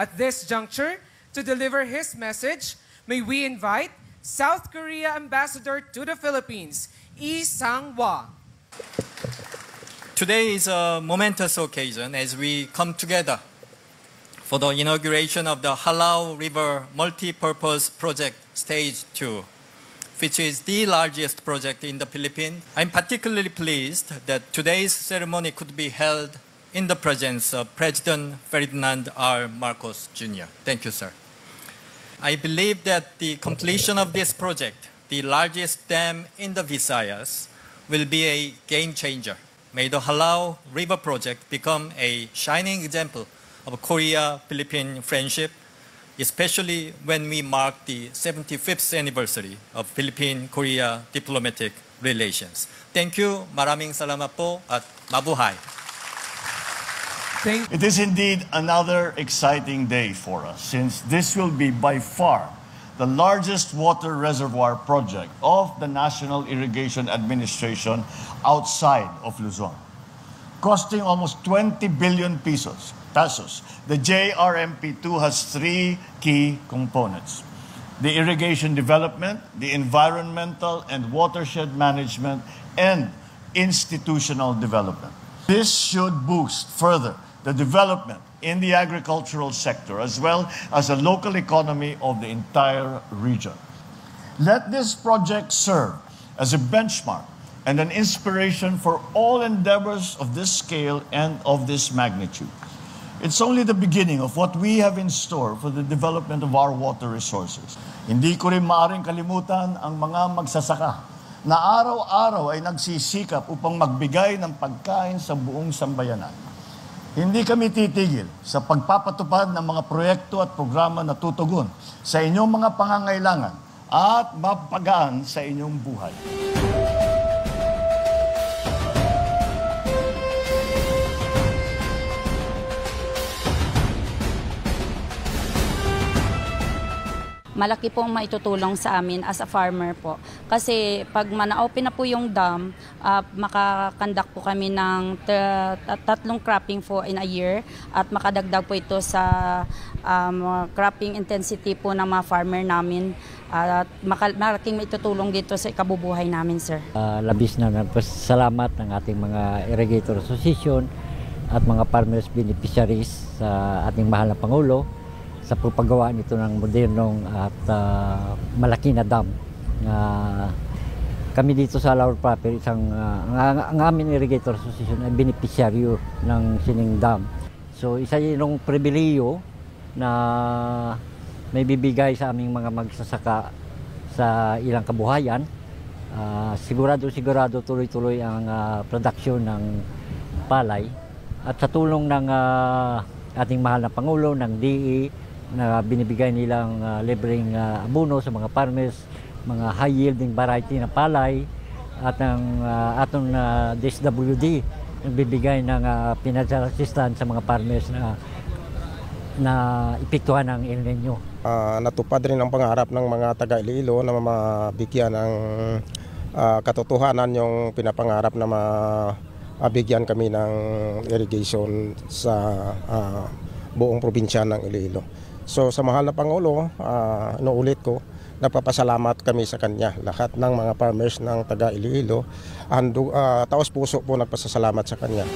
At this juncture, to deliver his message, may we invite South Korea Ambassador to the Philippines, Lee Sang-hwa. Today is a momentous occasion as we come together for the inauguration of the Halao River Multi-Purpose Project Stage 2, which is the largest project in the Philippines. I'm particularly pleased that today's ceremony could be held in the presence of President Ferdinand R. Marcos Jr. Thank you, sir. I believe that the completion of this project, the largest dam in the Visayas, will be a game changer. May the Halao River project become a shining example of Korea-Philippine friendship, especially when we mark the 75th anniversary of Philippine-Korea diplomatic relations. Thank you, maraming salamat po at mabuhay. It is indeed another exciting day for us, since this will be by far the largest water reservoir project of the National Irrigation Administration outside of Luzon. Costing almost 20 billion pesos, the JRMP2 has three key components: the irrigation development, the environmental and watershed management, and institutional development. This should boost further the development in the agricultural sector as well as the local economy of the entire region. Let this project serve as a benchmark and an inspiration for all endeavors of this scale and of this magnitude. It's only the beginning of what we have in store for the development of our water resources. Hindi ko rin maaaring kalimutan ang mga magsasaka na araw-araw ay nagsisikap upang magbigay ng pagkain sa buong sambayanan. Hindi kami titigil sa pagpapatupad ng mga proyekto at programa na tutugon sa inyong mga pangangailangan at mapagaan sa inyong buhay. Malaki pong maitutulong sa amin as a farmer po. Kasi pag ma-open na po yung dam, makakandak po kami ng tatlong cropping po in a year at makadagdag po ito sa cropping intensity po ng mga farmer namin. At malaking maitutulong dito sa ikabubuhay namin, sir. Labis na salamat ng ating mga Irrigator Association at mga farmers beneficiaries sa ating mahal na Pangulo sa paggawa nito ng modernong at malaki na dam. Kami dito sa Halao Proper, ang aming Irrigator Association ay beneficiaryo ng Sining Dam. So isa yung pribileyo na may bibigay sa aming mga magsasaka sa ilang kabuhayan. Sigurado tuloy-tuloy ang production ng palay. At sa tulong ng ating mahal na Pangulo, ng DE, na binibigay nilang libreng abono sa mga farmers, mga high-yielding variety na palay, at ng atong DSWD nagbibigay ng financial assistance sa mga farmers na epektuhan ng El Nino. Natupad rin ang pangarap ng mga taga-Iloilo na mabigyan ng katotohanan yung pinapangarap na mabigyan kami ng irrigation sa buong probinsya ng Iloilo. So sa mahal na Pangulo, inuulit ko, napapasalamat kami sa kanya. Lahat ng mga farmers ng taga Iloilo, taos puso po nagpasasalamat sa kanya.